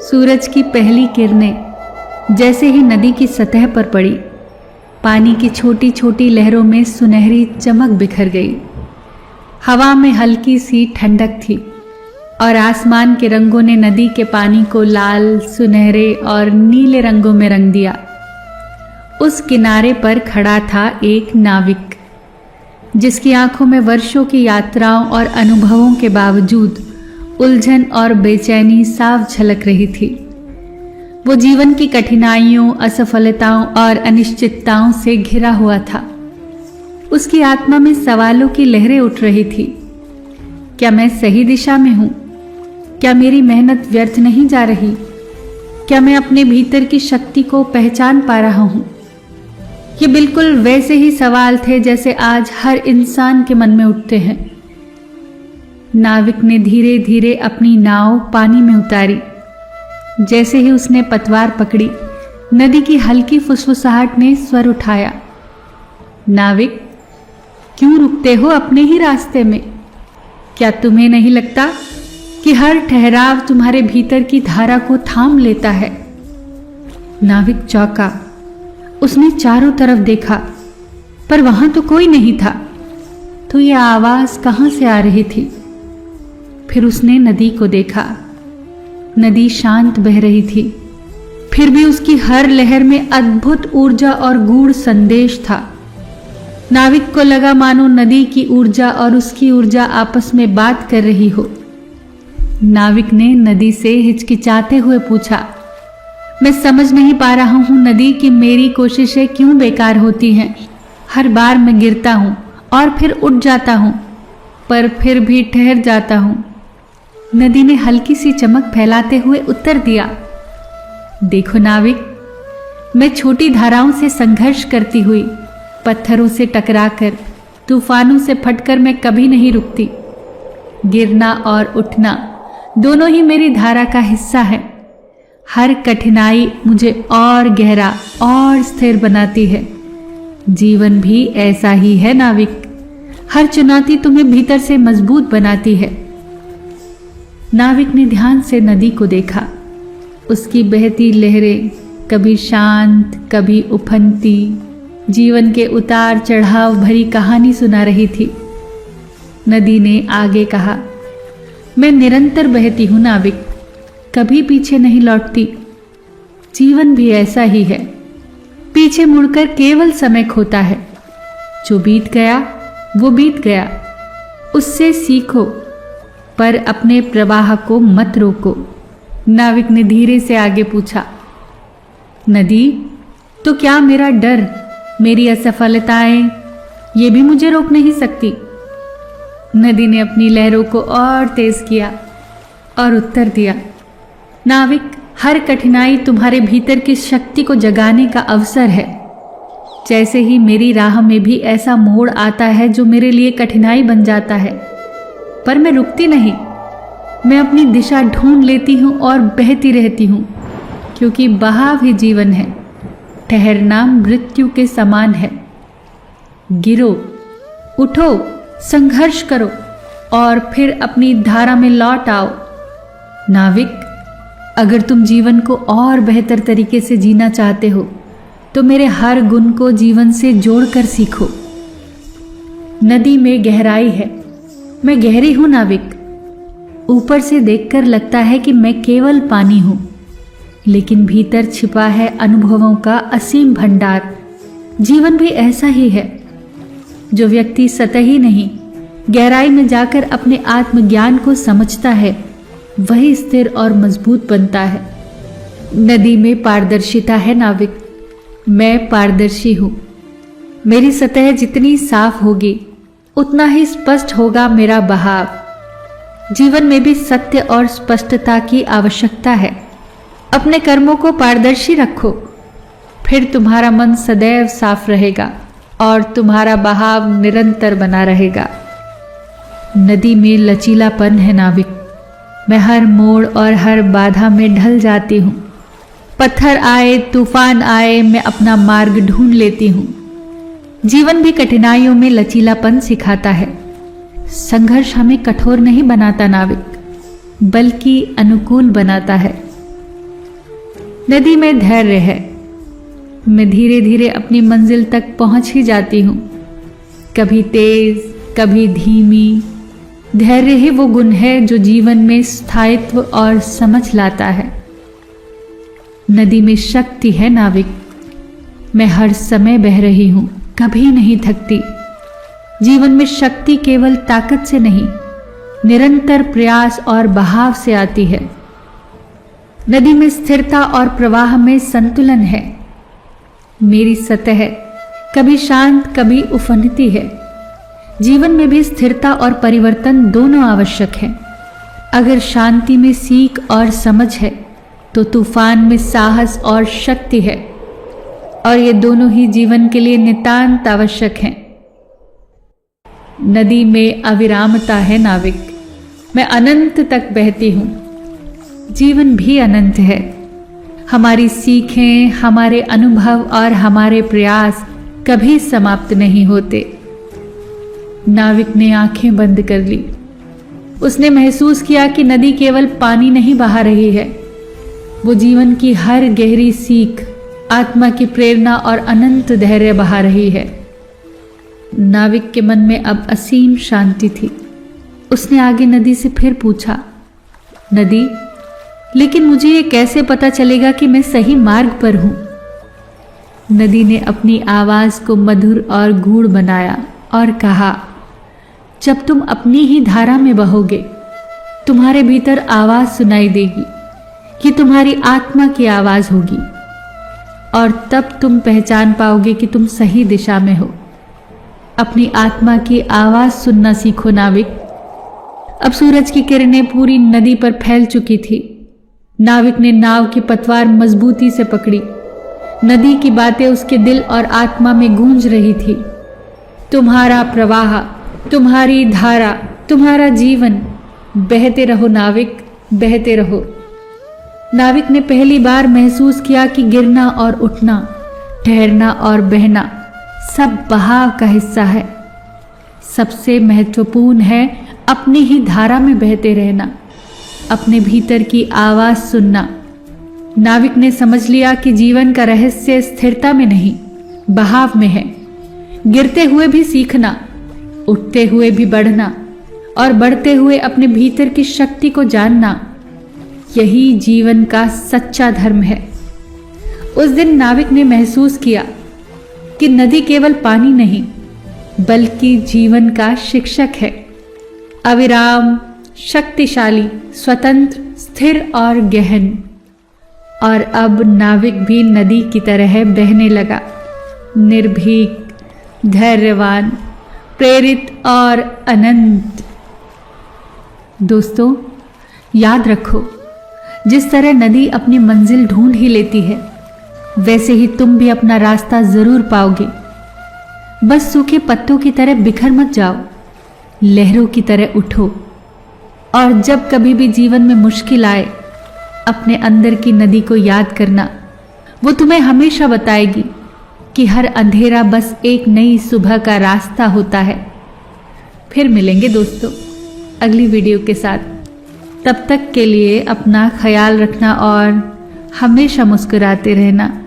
सूरज की पहली किरणें जैसे ही नदी की सतह पर पड़ी, पानी की छोटी छोटी लहरों में सुनहरी चमक बिखर गई। हवा में हल्की सी ठंडक थी और आसमान के रंगों ने नदी के पानी को लाल, सुनहरे और नीले रंगों में रंग दिया। उस किनारे पर खड़ा था एक नाविक, जिसकी आंखों में वर्षों की यात्राओं और अनुभवों के बावजूद उलझन और बेचैनी साफ झलक रही थी। वो जीवन की कठिनाइयों, असफलताओं और अनिश्चितताओं से घिरा हुआ था। उसकी आत्मा में सवालों की लहरें उठ रही थी। क्या मैं सही दिशा में हूं? क्या मेरी मेहनत व्यर्थ नहीं जा रही? क्या मैं अपने भीतर की शक्ति को पहचान पा रहा हूं? ये बिल्कुल वैसे ही सवाल थे जैसे आज हर इंसान के मन में उठते हैं। नाविक ने धीरे धीरे अपनी नाव पानी में उतारी। जैसे ही उसने पतवार पकड़ी, नदी की हल्की फुसफुसाहट ने स्वर उठाया। नाविक, क्यों रुकते हो अपने ही रास्ते में? क्या तुम्हें नहीं लगता कि हर ठहराव तुम्हारे भीतर की धारा को थाम लेता है? नाविक चौंका। उसने चारों तरफ देखा, पर वहां तो कोई नहीं था। तो यह आवाज कहां से आ रही थी? फिर उसने नदी को देखा। नदी शांत बह रही थी, फिर भी उसकी हर लहर में अद्भुत ऊर्जा और गूढ़ संदेश था। नाविक को लगा मानो नदी की ऊर्जा और उसकी ऊर्जा आपस में बात कर रही हो। नाविक ने नदी से हिचकिचाते हुए पूछा, मैं समझ नहीं पा रहा हूं नदी कि मेरी कोशिशें क्यों बेकार होती हैं। हर बार मैं गिरता हूं और फिर उठ जाता हूं, पर फिर भी ठहर जाता हूं। नदी ने हल्की सी चमक फैलाते हुए उत्तर दिया, देखो नाविक, मैं छोटी धाराओं से संघर्ष करती हुई, पत्थरों से टकराकर, तूफानों से फटकर मैं कभी नहीं रुकती। गिरना और उठना दोनों ही मेरी धारा का हिस्सा है। हर कठिनाई मुझे और गहरा और स्थिर बनाती है। जीवन भी ऐसा ही है नाविक। हर चुनौती तुम्हें भीतर से मजबूत बनाती है। नाविक ने ध्यान से नदी को देखा। उसकी बहती लहरें कभी शांत, कभी उफनती, जीवन के उतार चढ़ाव भरी कहानी सुना रही थी। नदी ने आगे कहा, मैं निरंतर बहती हूं नाविक, कभी पीछे नहीं लौटती। जीवन भी ऐसा ही है। पीछे मुड़कर केवल समय खोता है। जो बीत गया वो बीत गया, उससे सीखो, पर अपने प्रवाह को मत रोको। नाविक ने धीरे से आगे पूछा, नदी, तो क्या मेरा डर, मेरी असफलताएं, ये भी मुझे रोक नहीं सकती? नदी ने अपनी लहरों को और तेज किया और उत्तर दिया, नाविक, हर कठिनाई तुम्हारे भीतर की शक्ति को जगाने का अवसर है। जैसे ही मेरी राह में भी ऐसा मोड़ आता है जो मेरे लिए कठिनाई बन जाता है, पर मैं रुकती नहीं। मैं अपनी दिशा ढूंढ लेती हूँ और बहती रहती हूँ, क्योंकि बहाव ही जीवन है। ठहरना मृत्यु के समान है। गिरो, उठो, संघर्ष करो और फिर अपनी धारा में लौट आओ। नाविक, अगर तुम जीवन को और बेहतर तरीके से जीना चाहते हो तो मेरे हर गुण को जीवन से जोड़कर सीखो। नदी में गहराई है, मैं गहरी हूं नाविक। ऊपर से देखकर लगता है कि मैं केवल पानी हूं, लेकिन भीतर छिपा है अनुभवों का असीम भंडार। जीवन भी ऐसा ही है। जो व्यक्ति सतही नहीं, गहराई में जाकर अपने आत्मज्ञान को समझता है, वही स्थिर और मजबूत बनता है। नदी में पारदर्शिता है नाविक, मैं पारदर्शी हूं। मेरी सतह जितनी साफ होगी उतना ही स्पष्ट होगा मेरा बहाव। जीवन में भी सत्य और स्पष्टता की आवश्यकता है। अपने कर्मों को पारदर्शी रखो, फिर तुम्हारा मन सदैव साफ रहेगा और तुम्हारा बहाव निरंतर बना रहेगा। नदी में लचीलापन है नाविक। मैं हर मोड़ और हर बाधा में ढल जाती हूँ। पत्थर आए, तूफान आए, मैं अपना मार्ग ढूंढ लेती हूँ। जीवन भी कठिनाइयों में लचीलापन सिखाता है। संघर्ष हमें कठोर नहीं बनाता नाविक, बल्कि अनुकूल बनाता है। नदी में धैर्य है। मैं धीरे धीरे अपनी मंजिल तक पहुंच ही जाती हूं, कभी तेज कभी धीमी। धैर्य ही वो गुण है जो जीवन में स्थायित्व और समझ लाता है। नदी में शक्ति है नाविक। मैं हर समय बह रही हूं, कभी नहीं थकती। जीवन में शक्ति केवल ताकत से नहीं, निरंतर प्रयास और बहाव से आती है। नदी में स्थिरता और प्रवाह में संतुलन है। मेरी सतह कभी शांत कभी उफनती है। जीवन में भी स्थिरता और परिवर्तन दोनों आवश्यक है। अगर शांति में सीख और समझ है तो तूफान में साहस और शक्ति है, और ये दोनों ही जीवन के लिए नितांत आवश्यक हैं। नदी में अविरामता है नाविक। मैं अनंत तक बहती हूं। जीवन भी अनंत है। हमारी सीखें, हमारे अनुभव और हमारे प्रयास कभी समाप्त नहीं होते। नाविक ने आंखें बंद कर ली। उसने महसूस किया कि नदी केवल पानी नहीं बहा रही है, वो जीवन की हर गहरी सीख, आत्मा की प्रेरणा और अनंत धैर्य बहा रही है। नाविक के मन में अब असीम शांति थी। उसने आगे नदी से फिर पूछा, नदी, लेकिन मुझे ये कैसे पता चलेगा कि मैं सही मार्ग पर हूं? नदी ने अपनी आवाज को मधुर और गूढ़ बनाया और कहा, जब तुम अपनी ही धारा में बहोगे, तुम्हारे भीतर आवाज सुनाई देगी। ये तुम्हारी आत्मा की आवाज होगी, और तब तुम पहचान पाओगे कि तुम सही दिशा में हो। अपनी आत्मा की आवाज सुनना सीखो नाविक। अब सूरज की किरणें पूरी नदी पर फैल चुकी थी। नाविक ने नाव की पतवार मजबूती से पकड़ी। नदी की बातें उसके दिल और आत्मा में गूंज रही थी। तुम्हारा प्रवाह, तुम्हारी धारा, तुम्हारा जीवन, बहते रहो नाविक, बहते रहो। नाविक ने पहली बार महसूस किया कि गिरना और उठना, ठहरना और बहना सब बहाव का हिस्सा है। सबसे महत्वपूर्ण है अपनी ही धारा में बहते रहना, अपने भीतर की आवाज सुनना। नाविक ने समझ लिया कि जीवन का रहस्य स्थिरता में नहीं, बहाव में है। गिरते हुए भी सीखना, उठते हुए भी बढ़ना, और बढ़ते हुए अपने भीतर की शक्ति को जानना, यही जीवन का सच्चा धर्म है। उस दिन नाविक ने महसूस किया कि नदी केवल पानी नहीं, बल्कि जीवन का शिक्षक है। अविराम, शक्तिशाली, स्वतंत्र, स्थिर और गहन। और अब नाविक भी नदी की तरह बहने लगा, निर्भीक, धैर्यवान, प्रेरित और अनंत। दोस्तों, याद रखो, जिस तरह नदी अपनी मंजिल ढूंढ ही लेती है, वैसे ही तुम भी अपना रास्ता जरूर पाओगे। बस सूखे पत्तों की तरह बिखर मत जाओ, लहरों की तरह उठो। और जब कभी भी जीवन में मुश्किल आए, अपने अंदर की नदी को याद करना। वो तुम्हें हमेशा बताएगी कि हर अंधेरा बस एक नई सुबह का रास्ता होता है। फिर मिलेंगे दोस्तों अगली वीडियो के साथ। तब तक के लिए अपना ख्याल रखना और हमेशा मुस्कुराते रहना।